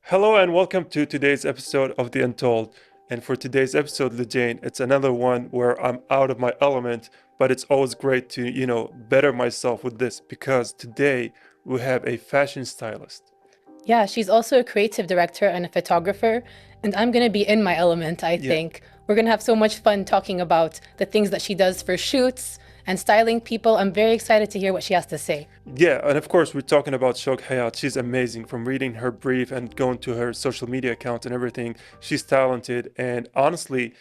Hello and welcome to today's episode of The Untold. And for today's episode, Lujain, it's another one where I'm out of my element, but it's always great to, better myself with this because today we have a fashion stylist. Yeah, she's also a creative director and a photographer, and I'm going to be in my element, I Yeah. think. We're going to have so much fun talking about the things that she does for shoots and styling people. I'm very excited to hear what she has to say. Yeah, and of course we're talking about Shouag Hayat. She's amazing. From reading her brief and going to her social media account and everything, she's talented. And honestly,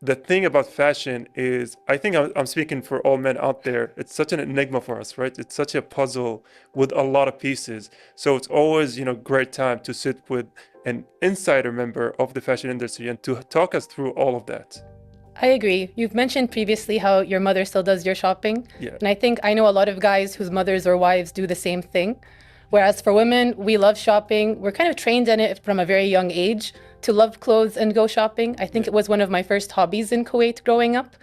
the thing about fashion is, I think I'm speaking for all men out there. It's such an enigma for us, right? It's such a puzzle with a lot of pieces. So it's always, great time to sit with an insider member of the fashion industry and to talk us through all of that. I agree. You've mentioned previously how your mother still does your shopping. Yeah. And I think I know a lot of guys whose mothers or wives do the same thing. Whereas for women, we love shopping. We're kind of trained in it from a very young age to love clothes and go shopping. I think it was one of my first hobbies in Kuwait growing up.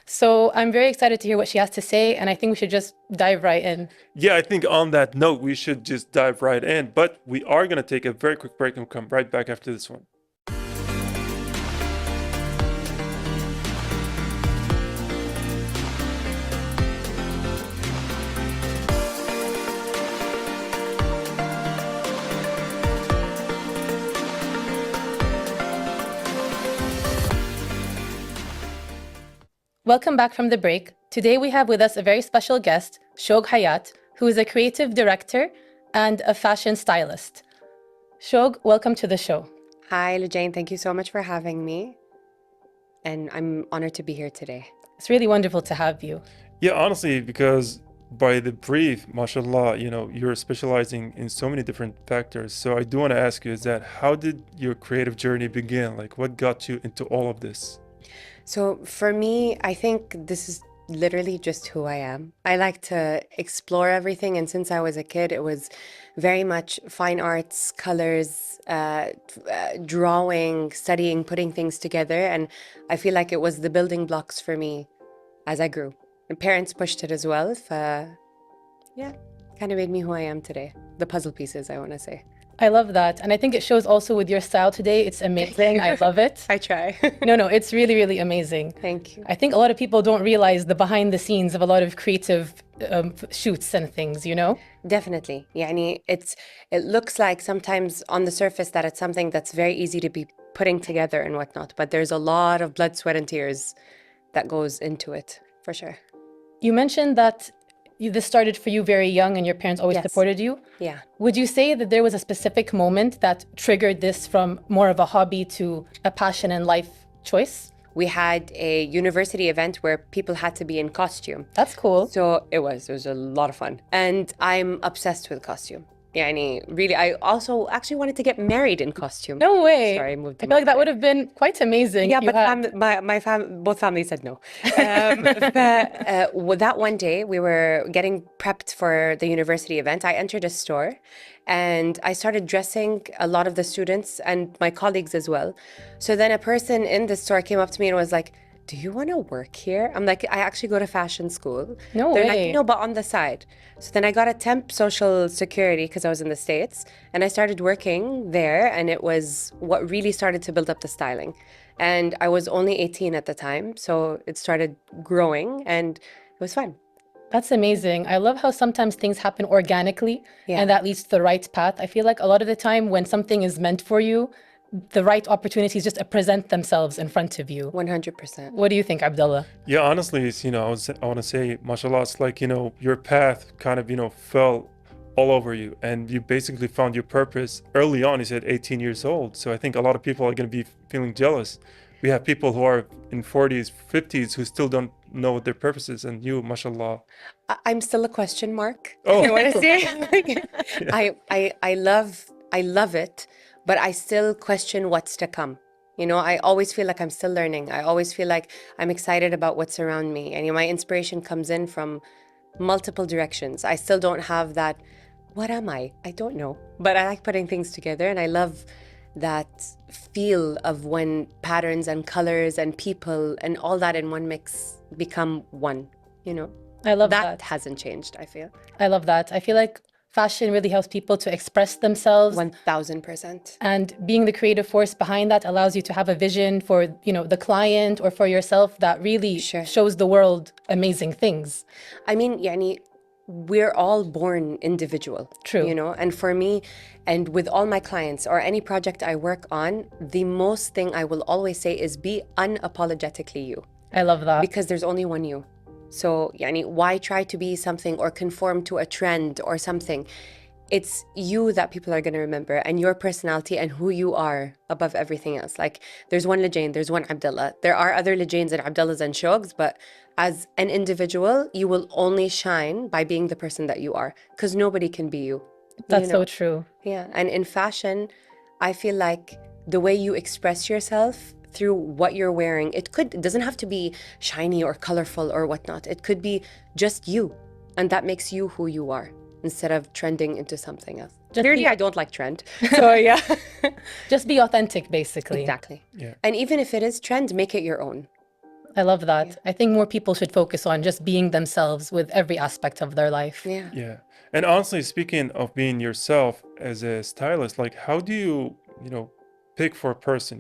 So I'm very excited to hear what she has to say, and I think we should just dive right in. Yeah, I think on that note, we should just dive right in. But we are going to take a very quick break and come right back after this one. Welcome back from the break. Today we have with us a very special guest, Shouag Hayat, who is a creative director and a fashion stylist. Shouag, welcome to the show. Hi, Lujain. Thank you so much for having me. And I'm honored to be here today. It's really wonderful to have you. Yeah, honestly, because by the brief, mashallah, you're specializing in so many different factors. So I do want to ask you is that how did your creative journey begin? Like what got you into all of this? So for me, I think this is literally just who I am. I like to explore everything. And since I was a kid, it was very much fine arts, colors, drawing, studying, putting things together. And I feel like it was the building blocks for me as I grew. My parents pushed it as well. Yeah, kind of made me who I am today. The puzzle pieces, I want to say. I love that. And I think it shows also with your style today. It's amazing. I love it. I try. No, it's really, really amazing. Thank you. I think a lot of people don't realize the behind the scenes of a lot of creative shoots and things, Definitely. Yani it looks like sometimes on the surface that it's something that's very easy to be putting together and whatnot, but there's a lot of blood, sweat, and tears that goes into it, for sure. You mentioned that this started for you very young and your parents always Yes. supported you. Yeah. Would you say that there was a specific moment that triggered this from more of a hobby to a passion and life choice? We had a university event where people had to be in costume. That's cool. So it was a lot of fun. And I'm obsessed with costume. Yani really, I also actually wanted to get married in costume. No way. Sorry, I moved to I feel like that Mumbai. would have been quite amazing. Yeah, if you but had. both families said no. That one day we were getting prepped for the university event. I entered a store and I started dressing a lot of the students and my colleagues as well. So then a person in the store came up to me and was like, "Do you want to work here?" I'm like, "I actually go to fashion school." No They're way. like, "No, but on the side." So then I got a temp social security because I was in the States and I started working there, and it was what really started to build up the styling. And I was only 18 at the time, so it started growing and it was fun. That's amazing. I love how sometimes things happen organically Yeah. and that leads to the right path. I feel like a lot of the time when something is meant for you, the right opportunities just present themselves in front of you. 100%. What do you think, Abdullah? Yeah, honestly, it's, I want to say, mashallah, it's like, your path kind of, fell all over you and you basically found your purpose early on. You said 18 years old. So I think a lot of people are going to be feeling jealous. We have people who are in 40s, 50s who still don't know what their purpose is. And you, mashallah. I'm still a question mark. Oh. You want to say? I love it, but I still question what's to come. I always feel like I'm still learning. I always feel like I'm excited about what's around me. And my inspiration comes in from multiple directions. I still don't have that, what am I? I don't know. But I like putting things together and I love that feel of when patterns and colors and people and all that in one mix become one, I love that that. hasn't changed, I feel. I love that. I feel like fashion really helps people to express themselves. 1000%. And being the creative force behind that allows you to have a vision for, the client or for yourself that really Sure. shows the world amazing things. I mean, يعني, we're all born individual. True. And for me, and with all my clients or any project I work on, the most thing I will always say is be unapologetically you. I love that. Because there's only one you. So, يعني, why try to be something or conform to a trend or something? It's you that people are going to remember, and your personality and who you are above everything else. Like, there's one Lujain, there's one Abdullah. There are other Lujains and Abdullahs and Shouags, but as an individual, you will only shine by being the person that you are, because nobody can be you. That's so true. Yeah. And in fashion, I feel like the way you express yourself through what you're wearing, it doesn't have to be shiny or colorful or whatnot. It could be just you. And that makes you who you are instead of trending into something else. Clearly, I don't like trend. So, yeah. Just be authentic, basically. Exactly. Yeah. And even if it is trend, make it your own. I love that. Yeah. I think more people should focus on just being themselves with every aspect of their life. Yeah. Yeah. And honestly, speaking of being yourself as a stylist, like how do you, pick for a person?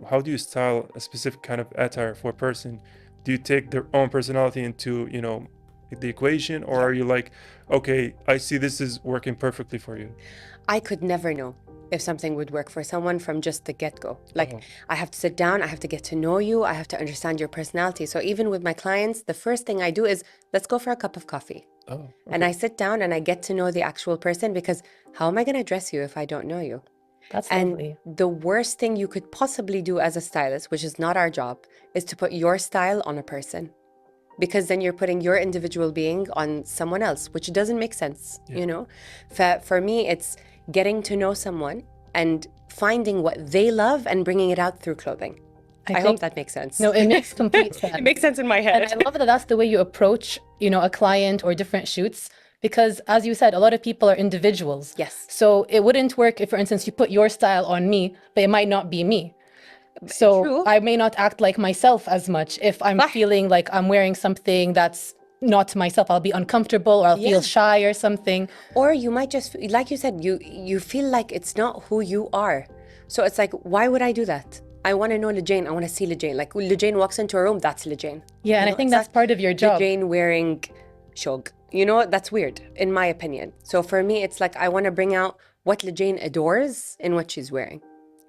How do you style a specific kind of attire for a person? Do you take their own personality into, the equation, or are you like, okay, I see this is working perfectly for you? I could never know if something would work for someone from just the get-go. Like, I have to sit down, I have to get to know you, I have to understand your personality. So even with my clients, the first thing I do is, let's go for a cup of coffee. Oh, okay. And I sit down and I get to know the actual person, because how am I going to dress you if I don't know you? That's lovely. And the worst thing you could possibly do as a stylist, which is not our job, is to put your style on a person. Because then you're putting your individual being on someone else, which doesn't make sense, For me, it's getting to know someone and finding what they love and bringing it out through clothing. I hope that makes sense. No, it makes complete sense. It makes sense in my head. And I love that that's the way you approach, a client or different shoots. Because as you said, a lot of people are individuals. Yes. So it wouldn't work if, for instance, you put your style on me, but it might not be me. So True. I may not act like myself as much if I'm feeling like I'm wearing something that's not myself. I'll be uncomfortable, or I'll feel shy or something. Or you might just, like you said, you feel like it's not who you are. So it's like, why would I do that? I want to know Lujain. I want to see Lujain. Like, Lujain walks into a room, that's Lujain. Yeah, and I think that's part of your job. Lujain wearing Shouag. That's weird, in my opinion. So for me, it's like I want to bring out what Lujain adores in what she's wearing.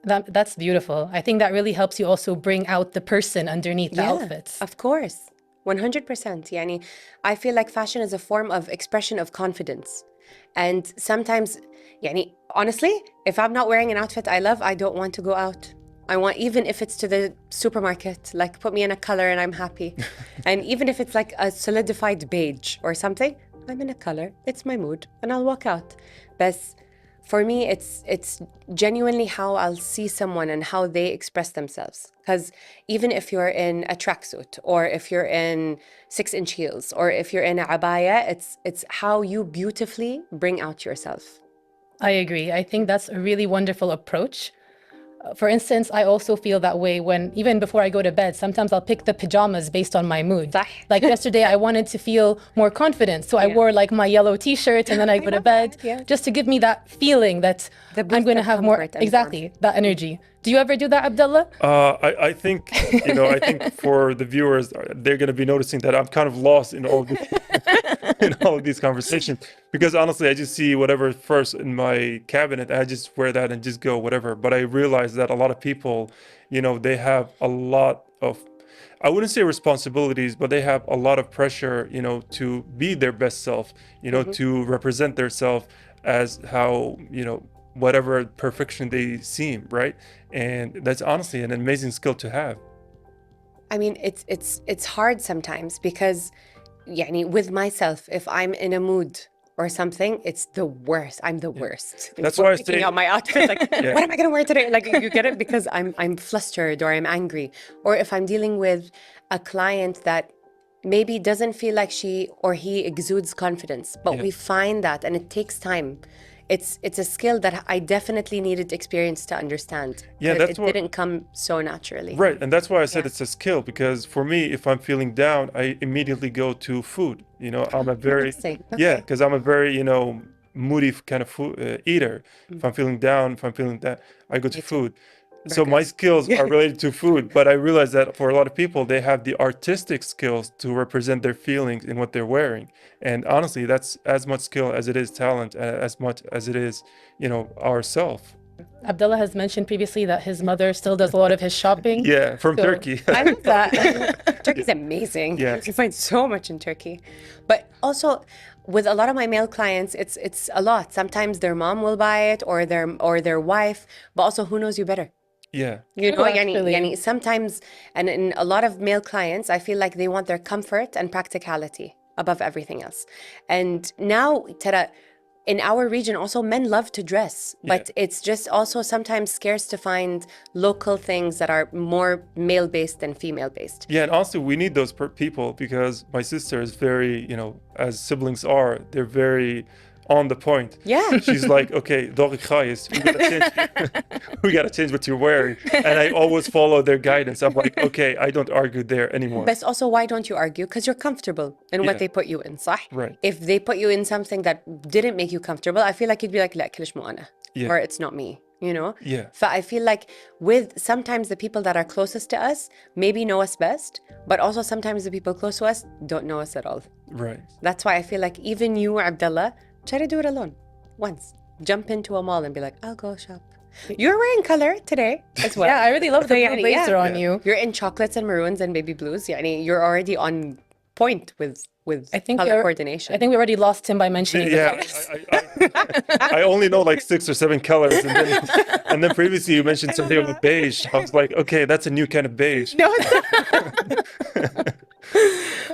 That's beautiful. I think that really helps you also bring out the person underneath the outfits. Of course. 100%. Yani, I feel like fashion is a form of expression of confidence. And sometimes, yani, honestly, if I'm not wearing an outfit I love, I don't want to go out. I want, even if it's to the supermarket, like put me in a color and I'm happy. And even if it's like a solidified beige or something, I'm in a color, it's my mood, and I'll walk out. But for me, it's genuinely how I'll see someone and how they express themselves. Because even if you're in a tracksuit, or if you're in 6-inch heels, or if you're in a abaya, it's how you beautifully bring out yourself. I agree. I think that's a really wonderful approach. For instance, I also feel that way when, even before I go to bed, sometimes I'll pick the pajamas based on my mood. Like yesterday, I wanted to feel more confident. So I wore like my yellow t-shirt, and then I go to bed just to give me that feeling that I'm going to have more, exactly, that energy. Do you ever do that, Abdullah? I think, I think for the viewers, they're going to be noticing that I'm kind of lost in all of this, in all of these conversations, because honestly, I just see whatever first in my cabinet, I just wear that and just go whatever. But I realize that a lot of people, they have a lot of, I wouldn't say responsibilities, but they have a lot of pressure, to be their best self, to represent their self as how, whatever perfection they seem, right? And that's honestly an amazing skill to have. I mean, it's hard sometimes because, يعني, with myself, if I'm in a mood or something, it's the worst. I'm the worst. That's why I picking say out my outfit. Like, what am I gonna wear today? Like, you get it, because I'm flustered or I'm angry, or if I'm dealing with a client that maybe doesn't feel like she or he exudes confidence, but we find that, and it takes time. It's a skill that I definitely needed experience to understand. Yeah, it didn't come so naturally. Right, and that's why I said it's a skill, because for me, if I'm feeling down, I immediately go to food. I'm a very, because I'm a very, moody kind of food, eater. If I'm feeling down, if I'm feeling that, I go to food. So my skills are related to food, but I realize that for a lot of people, they have the artistic skills to represent their feelings in what they're wearing. And honestly, that's as much skill as it is talent, as much as it is, ourself. Abdullah has mentioned previously that his mother still does a lot of his shopping. Yeah, from So- Turkey. I love that. Turkey's amazing. Yeah. You can find so much in Turkey. But also with a lot of my male clients, it's a lot. Sometimes their mom will buy it or their wife, but also who knows you better? Yeah. You know, True, actually. yani sometimes, and in a lot of male clients, I feel like they want their comfort and practicality above everything else. And now, Tara, in our region, also men love to dress, but it's just also sometimes scarce to find local things that are more male-based than female-based. Yeah, and also we need those people because my sister is very, as siblings are, they're very on the point. Yeah. She's like, okay, we gotta change what you're wearing. And I always follow their guidance. I'm like, okay, I don't argue there anymore. But also, why don't you argue? Because you're comfortable in what Yeah. they put you in, صح? Right. If they put you in something that didn't make you comfortable, I feel like you'd be like, لا كلش مو أنا. Yeah. Or it's not me, you know? Yeah. So I feel like with sometimes the people that are closest to us maybe know us best, but also sometimes the people close to us don't know us at all. Right. That's why I feel like even you, Abdullah, try to do it alone once. Jump into a mall and be like, I'll go shop. You're wearing color today as well. Yeah, I really love the So, blue blazer on you. You're in chocolates and maroons and baby blues. Yani you're already on point with I think color you're- coordination. I think we already lost him by mentioning the Yeah, colors. I only know like 6 or 7 colors, and then previously you mentioned something about beige. I was like, okay, that's a new kind of beige. No, it's not.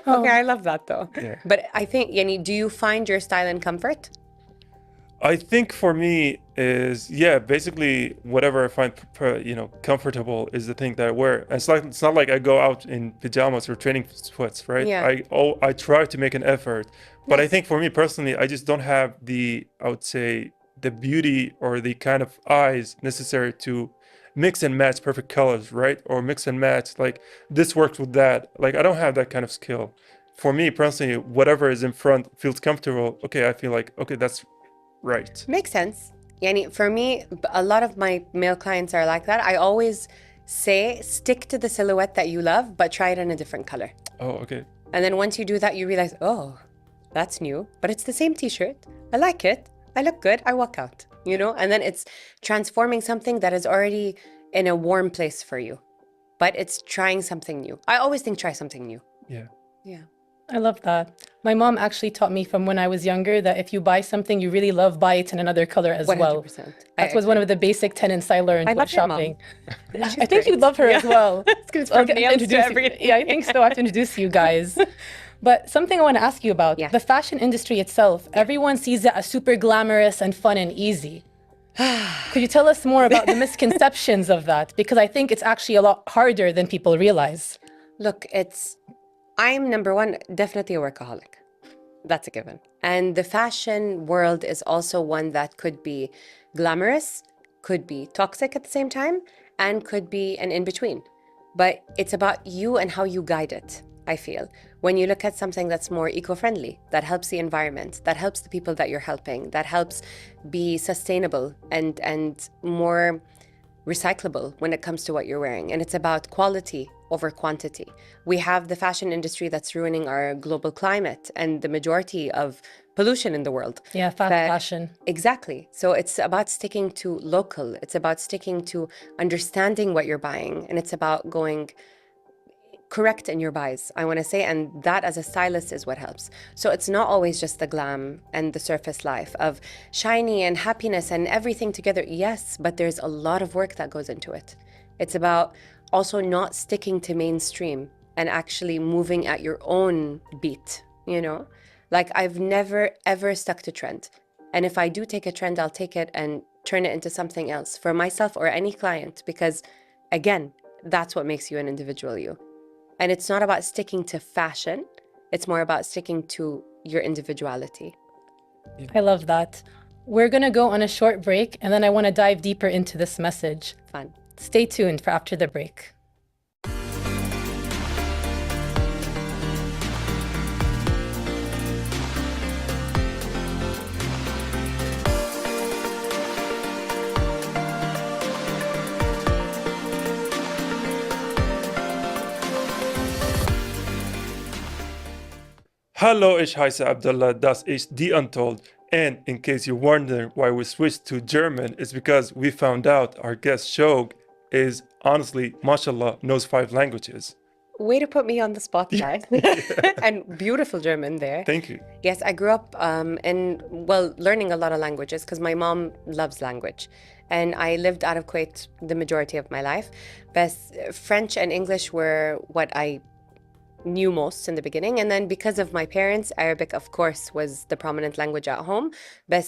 Okay, I love that though. Yeah. But I think, Yani, do you find your style and comfort? I think for me is basically whatever I find comfortable is the thing that I wear. And it's not like I go out in pajamas or training sweats, right? Yeah. I try to make an effort, but I think for me personally, I just don't have I would say the beauty or the kind of eyes necessary to mix and match perfect colors, right? Or mix and match like this works with that. Like I don't have that kind of skill. For me personally, whatever is in front feels comfortable. Okay, I feel like okay, that's right. Makes sense. Yani, for me, a lot of my male clients are like that. I always say stick to the silhouette that you love, but try it in a different color. Oh, okay. And then once you do that, you realize, oh, that's new, but it's the same t-shirt. I like it. I look good. I walk out, And then it's transforming something that is already in a warm place for you, but it's trying something new. I always think try something new. Yeah. Yeah. I love that. My mom actually taught me from when I was younger that if you buy something you really love, buy it in another color as well. 100%. That was one of the basic tenets I learned I with love your mom. shopping. She's I think great. you love her as well. It's I'll from get to nails to introduce you. everything. Yeah, I think so. I have to introduce you guys. But something I want to ask you about, Yeah. the fashion industry itself, everyone sees it as super glamorous and fun and easy. Could you tell us more about the misconceptions of that? Because I think it's actually a lot harder than people realize. Look, I'm number one, definitely a workaholic. That's a given. And the fashion world is also one that could be glamorous, could be toxic at the same time, and could be an in-between. But it's about you and how you guide it, I feel. When you look at something that's more eco-friendly, that helps the environment, that helps the people that you're helping, that helps be sustainable and more recyclable when it comes to what you're wearing. And it's about quality over quantity. We have the fashion industry that's ruining our global climate and the majority of pollution in the world. Yeah, fast But- fashion. Exactly. So it's about sticking to local. It's about sticking to understanding what you're buying. And it's about going correct in your buys, I want to say. And that as a stylist is what helps. So it's not always just the glam and the surface life of shiny and happiness and everything together. Yes, but there's a lot of work that goes into it. It's about also not sticking to mainstream and actually moving at your own beat, Like I've never ever stuck to trend. And if I do take a trend, I'll take it and turn it into something else for myself or any client, because again, that's what makes you an individual you. And it's not about sticking to fashion. It's more about sticking to your individuality. I love that. We're going to go on a short break, and then I want to dive deeper into this message. Fun. Stay tuned for after the break. Hallo, ich heiße Abdullah, das ist die Untold. And in case you wonder why we switched to German, it's because we found out our guest Shouag is honestly, mashallah, knows 5 languages. Way to put me on the spot, guys. And beautiful German there. Thank you. Yes, I grew up learning a lot of languages because my mom loves language. And I lived out of Kuwait the majority of my life. But French and English were what I knew most in the beginning. And then because of my parents, Arabic, of course, was the prominent language at home. But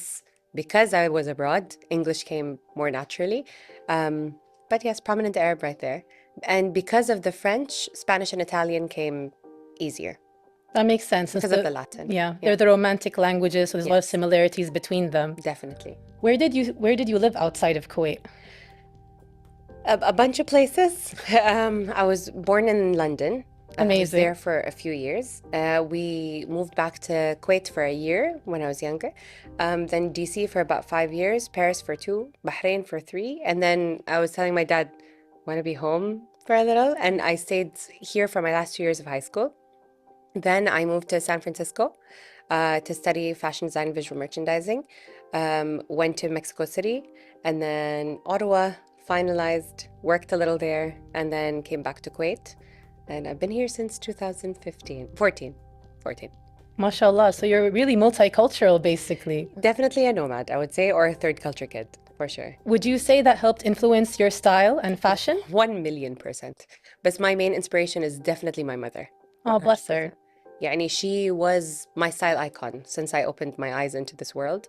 because I was abroad, English came more naturally. But yes, prominent Arab right there. And because of the French, Spanish and Italian came easier That makes sense. because of the Latin. Yeah, they're the romantic languages, so there's a lot of Yes. similarities between them. Definitely. Where did you live outside of Kuwait? A bunch of places. I was born in London. I was Amazing. there for a few years. We moved back to Kuwait for a year when I was younger. Then DC for about 5 years, Paris for 2, Bahrain for 3. And then I was telling my dad, want to be home for a little. And I stayed here for my last 2 years of high school. Then I moved to San Francisco to study fashion design and visual merchandising. Went to Mexico City and then Ottawa, finalized, worked a little there, and then came back to Kuwait. And I've been here since 14. MashaAllah. So you're really multicultural, basically. Definitely a nomad, I would say, or a third culture kid, for sure. Would you say that helped influence your style and fashion? 1,000,000%. But my main inspiration is definitely my mother. Oh, bless her. Yeah, and she was my style icon since I opened my eyes into this world.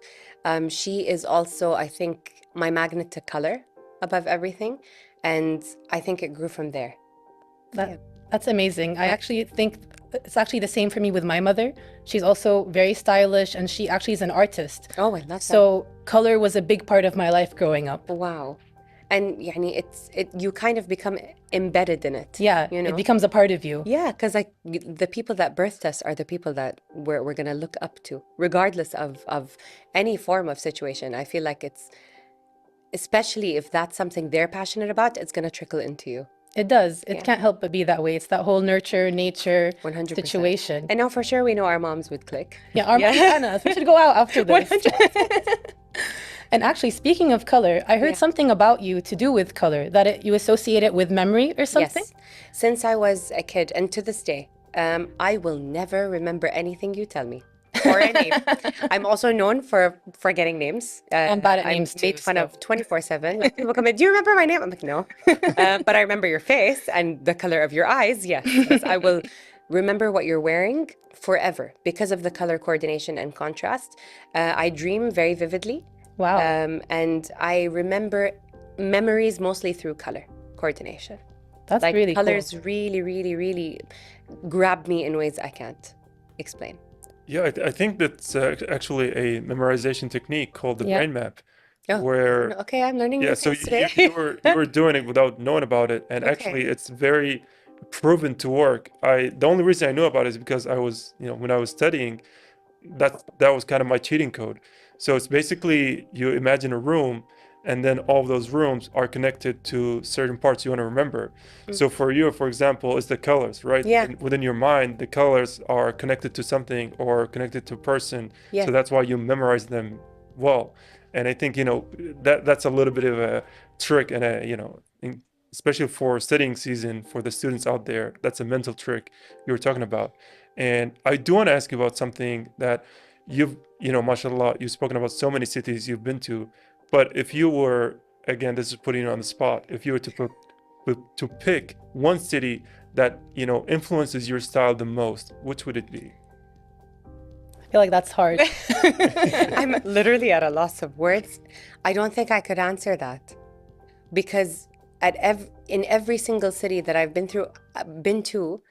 She is also, I think, my magnet to color above everything. And I think it grew from there. That's amazing. I actually think it's actually the same for me with my mother. She's also very stylish and she actually is an artist. Oh, I love that. So color was a big part of my life growing up. Wow. And yani, you kind of become embedded in it. Yeah, You know? it becomes a part of you. Yeah, because like the people that birthed us are the people that we're gonna look up to, regardless of any form of situation. I feel like it's, especially if that's something they're passionate about, it's gonna trickle into you. It does. It can't help but be that way. It's that whole nurture, nature 100%. situation. And now for sure we know our moms would click. Yeah, our Anna, we should go out after this. And actually, speaking of color, I heard something about you to do with color, that you associate it with memory or something? Yes. Since I was a kid and to this day, I will never remember anything you tell me. Or a name. I'm also known for forgetting names. I'm bad at I'm names too, made fun so. of 24/7. Like, people come in, do you remember my name? I'm like, no. But I remember your face and the color of your eyes. Yes. Yes, I will remember what you're wearing forever because of the color coordination and contrast. I dream very vividly. Wow. And I remember memories mostly through color coordination. That's Like really colors cool. really, really, really grab me in ways I can't explain. Yeah, I think that's actually a memorization technique called the Yeah. brain map, Oh, where okay, I'm learning yeah, new so things today. you were doing it without knowing about it, and actually it's very proven to work. The only reason I knew about it is because I was, when I was studying, that was kind of my cheating code. So it's basically you imagine a room, and then all of those rooms are connected to certain parts you want to remember. So for you, for example, it's the colors, right? Yeah. Within your mind, the colors are connected to something or connected to a person. Yeah. So that's why you memorize them well. And I think, that's a little bit of a trick and especially for studying season for the students out there, that's a mental trick you were talking about. And I do want to ask you about something that mashallah, you've spoken about so many cities you've been to, but if you were, again, this is putting you on the spot, if you were to pick one city that, influences your style the most, which would it be? I feel like that's hard. I'm literally at a loss of words. I don't think I could answer that because in every single city that I've been to,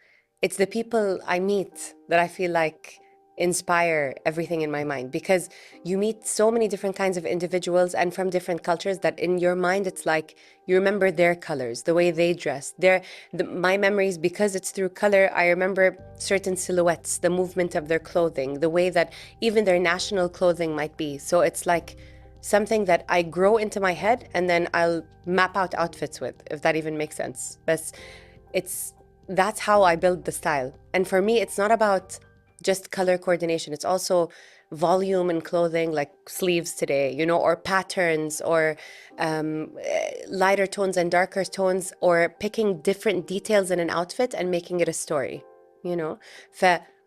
it's the people I meet that I feel like inspire everything in my mind, because you meet so many different kinds of individuals and from different cultures that in your mind it's like you remember their colors, the way they dress, my memories, because it's through color. I remember certain silhouettes, the movement of their clothing, the way that even their national clothing might be. So it's like something that I grow into my head and then I'll map out outfits with, if that even makes sense. But that's how I build the style. And for me, it's not about just color coordination. It's also volume in clothing, like sleeves today, you know, or patterns, or lighter tones and darker tones, or picking different details in an outfit and making it a story, you know.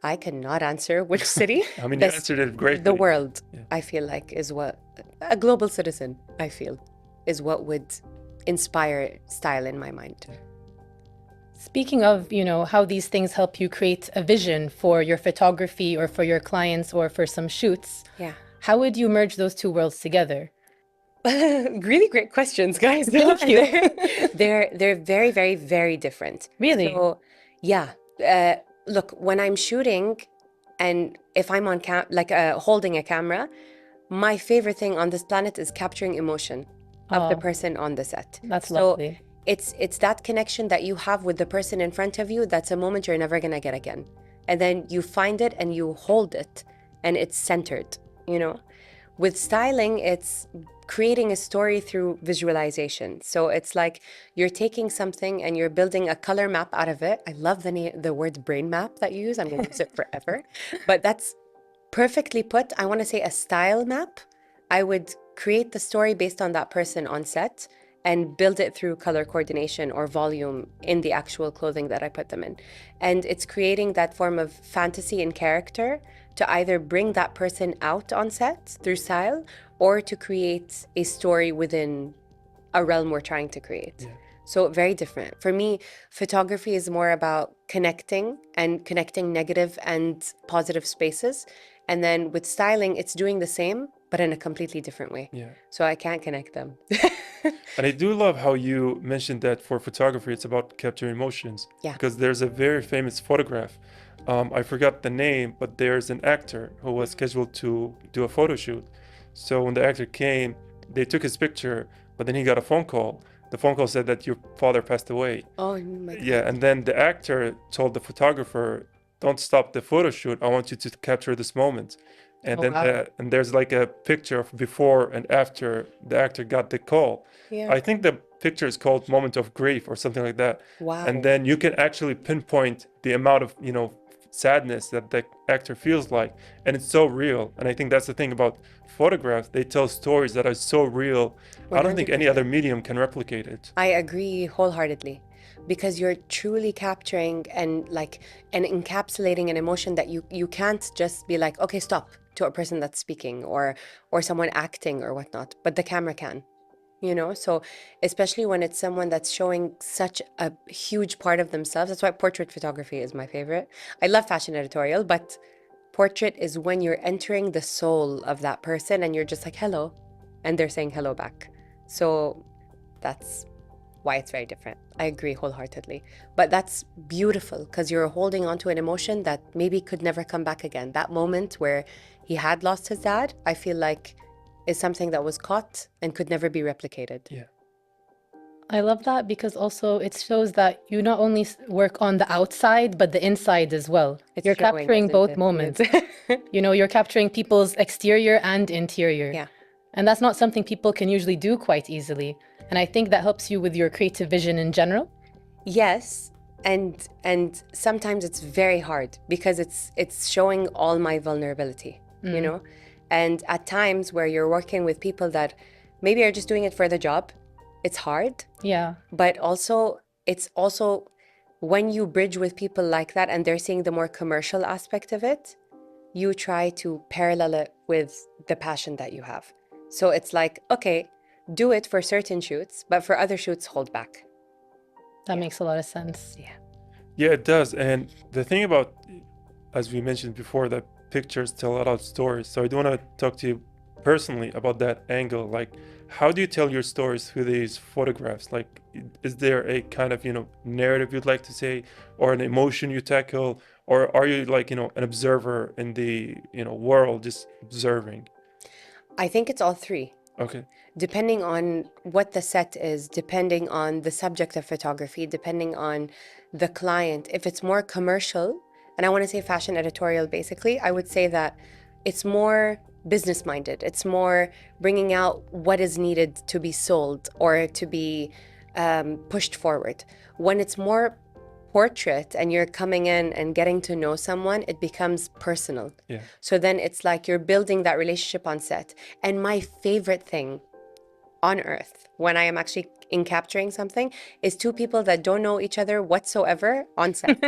I cannot answer which city. I mean, you This- answered it greatly. the world, Yeah. I feel like, is what a global citizen, I feel, is what would inspire style in my mind. Speaking of, how these things help you create a vision for your photography or for your clients or for some shoots, Yeah. how would you merge those two worlds together? Really great questions, guys. Thank you. They're very, very, very different. Really? So, yeah. Look, when I'm shooting, and if I'm on holding a camera, my favorite thing on this planet is capturing emotion of the Oh, person on the set. that's So lovely. it's that connection that you have with the person in front of you. That's a moment you're never gonna get again. And then you find it and you hold it, and it's centered, you know. With styling, it's creating a story through visualization. So it's like you're taking something and you're building a color map out of it. I love the word brain map that you use. I'm going to use it forever. But that's perfectly put. I want to say a style map. I would create the story based on that person on set and build it through color coordination or volume in the actual clothing that I put them in. And it's creating that form of fantasy and character to either bring that person out on set through style or to create a story within a realm we're trying to create. Yeah. So very different. For me, photography is more about connecting and connecting negative and positive spaces. And then with styling, it's doing the same, but in a completely different way. Yeah. So I can't connect them. And I do love how you mentioned that for photography, it's about capturing emotions. Yeah. Because there's a very famous photograph. I forgot the name, but there's an actor who was scheduled to do a photo shoot. So when the actor came, they took his picture, but then he got a phone call. The phone call said that your father passed away. Oh my God. Yeah, and then the actor told the photographer, "Don't stop the photo shoot. I want you to capture this moment." And Oh, then wow. and there's like a picture of before and after the actor got the call. Yeah. I think the picture is called "Moment of Grief" or something like that. Wow. And then you can actually pinpoint the amount of sadness that the actor feels like, and it's so real. And I think that's the thing about photographs; they tell stories that are so real. I don't think any 100%. other medium can replicate it. I agree wholeheartedly, because you're truly capturing and encapsulating an emotion that you can't just be like, okay, stop, to a person that's speaking or someone acting or whatnot, but the camera can, you know. So especially when it's someone that's showing such a huge part of themselves. That's why portrait photography is my favorite. I love fashion editorial, but portrait is when you're entering the soul of that person and you're just like, hello, and they're saying hello back. So that's why it's very different. I agree wholeheartedly. But that's beautiful because you're holding on to an emotion that maybe could never come back again. That moment where he had lost his dad, I feel like is something that was caught and could never be replicated. Yeah. I love that because also it shows that you not only work on the outside, but the inside as well. It's You're showing, capturing isn't both it? moments. Yes. You're capturing people's exterior and interior. Yeah. And that's not something people can usually do quite easily. And I think that helps you with your creative vision in general. Yes. And sometimes it's very hard because it's showing all my vulnerability, you know? And at times where you're working with people that maybe are just doing it for the job, it's hard. Yeah. But also, it's also when you bridge with people like that and they're seeing the more commercial aspect of it, you try to parallel it with the passion that you have. So it's like, okay, do it for certain shoots, but for other shoots, hold back. That makes a lot of sense. Yeah. Yeah, it does. And the thing about, as we mentioned before, that pictures tell a lot of stories. So I do want to talk to you personally about that angle. Like, how do you tell your stories through these photographs? Like, is there a kind of, narrative you'd like to say, or an emotion you tackle, or are you like, an observer in the, world, just observing? I think it's all three. Okay. Depending on what the set is, depending on the subject of photography, depending on the client. If it's more commercial, and I want to say fashion editorial basically, I would say that it's more business minded. It's more bringing out what is needed to be sold or to be pushed forward. When it's more portrait and you're coming in and getting to know someone, it becomes personal. Yeah. So then it's like you're building that relationship on set. And my favorite thing on earth when I am actually in capturing something is two people that don't know each other whatsoever on set.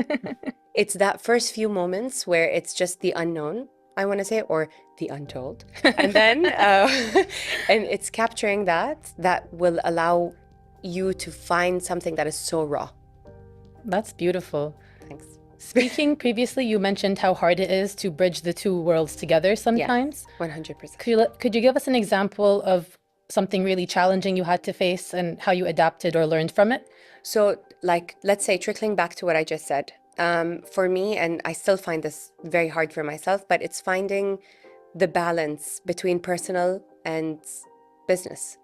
It's that first few moments where it's just the unknown, I want to say, or the untold. And then, and it's capturing that will allow you to find something that is so raw. That's beautiful. Thanks. Speaking previously, you mentioned how hard it is to bridge the two worlds together sometimes. 100%. Could you give us an example of something really challenging you had to face and how you adapted or learned from it? So, like, let's say, trickling back to what I just said, for me, and I still find this very hard for myself, but it's finding the balance between personal and business.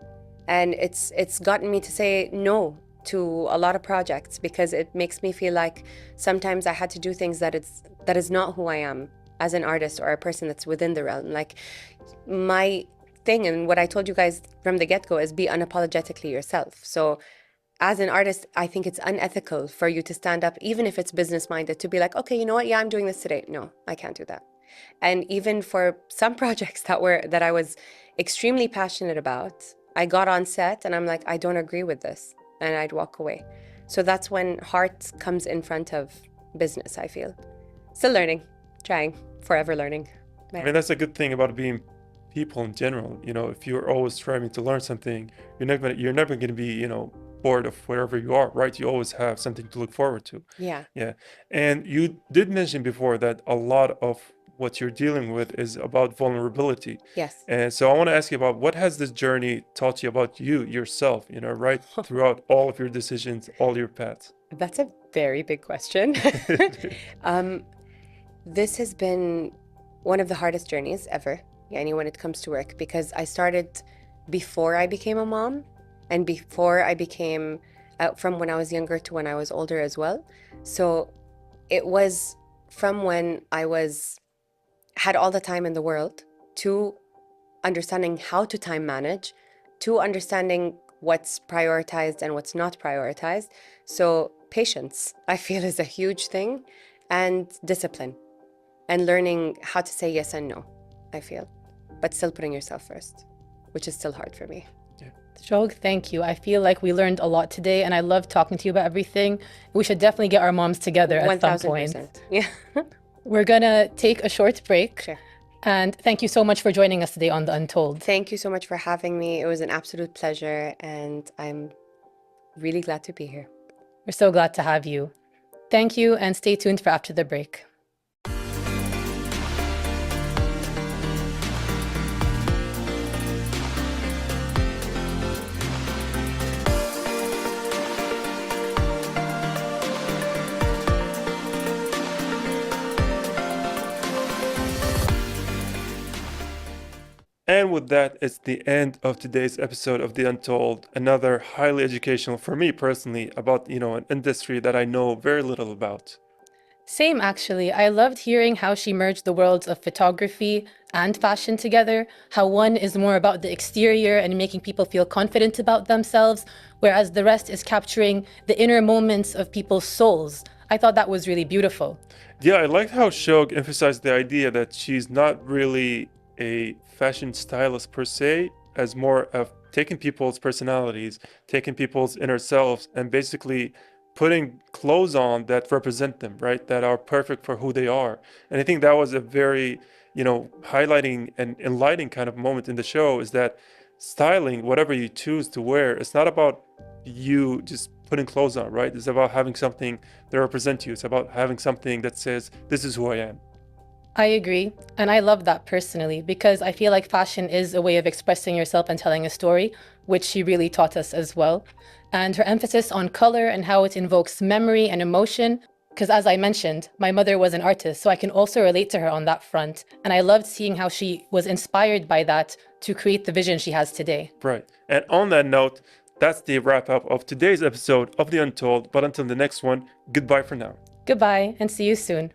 And it's gotten me to say no to a lot of projects because it makes me feel like sometimes I had to do things that is not who I am as an artist or a person that's within the realm. Like, my thing and what I told you guys from the get-go is be unapologetically yourself. So as an artist, I think it's unethical for you to stand up, even if it's business-minded, to be like, okay, you know what? Yeah, I'm doing this today. No, I can't do that. And even for some projects that I was extremely passionate about, I got on set and I'm like, I don't agree with this. And I'd walk away. So that's when heart comes in front of business, I feel. Still learning, trying, forever learning. I mean, that's a good thing about being people in general. You know, if you're always striving to learn something, you're never gonna be, you know, bored of wherever you are, right? You always have something to look forward to. Yeah. Yeah. And you did mention before that a lot of what you're dealing with is about vulnerability. Yes. And so I want to ask you about what has this journey taught you about you yourself, you know, right throughout all of your decisions, all your paths? That's a very big question. This has been one of the hardest journeys ever, when it comes to work, because I started before I became a mom and before I became, from when I was younger to when I was older as well. So it was from when I had all the time in the world to understanding how to time manage, to understanding what's prioritized and what's not prioritized. So patience, I feel, is a huge thing, and discipline, and learning how to say yes and no, I feel, but still putting yourself first, which is still hard for me. Shouag, thank you. I feel like we learned a lot today, and I love talking to you about everything. We should definitely get our moms together at some point. 1000%. Yeah. We're gonna take a short break. Sure. And thank you so much for joining us today on The Untold. Thank you so much for having me. It was an absolute pleasure, and I'm really glad to be here. We're so glad to have you. Thank you, and stay tuned for after the break. And with that, it's the end of today's episode of The Untold. Another highly educational for me personally about, you know, an industry that I know very little about. Same, actually. I loved hearing how she merged the worlds of photography and fashion together, how one is more about the exterior and making people feel confident about themselves, whereas the rest is capturing the inner moments of people's souls. I thought that was really beautiful. Yeah, I liked how Shouag emphasized the idea that she's not really a fashion stylist per se, as more of taking people's personalities, taking people's inner selves, and basically putting clothes on that represent them, right? That are perfect for who they are. And I think that was a very, you know, highlighting and enlightening kind of moment in the show, is that styling, whatever you choose to wear, it's not about you just putting clothes on, right? It's about having something that represents you. It's about having something that says, this is who I am. I agree, and I love that personally because I feel like fashion is a way of expressing yourself and telling a story, which she really taught us as well. And her emphasis on color and how it invokes memory and emotion, because as I mentioned, my mother was an artist, so I can also relate to her on that front. And I loved seeing how she was inspired by that to create the vision she has today. Right. And on that note, that's the wrap up of today's episode of The Untold. But until the next one, goodbye for now. Goodbye, and see you soon.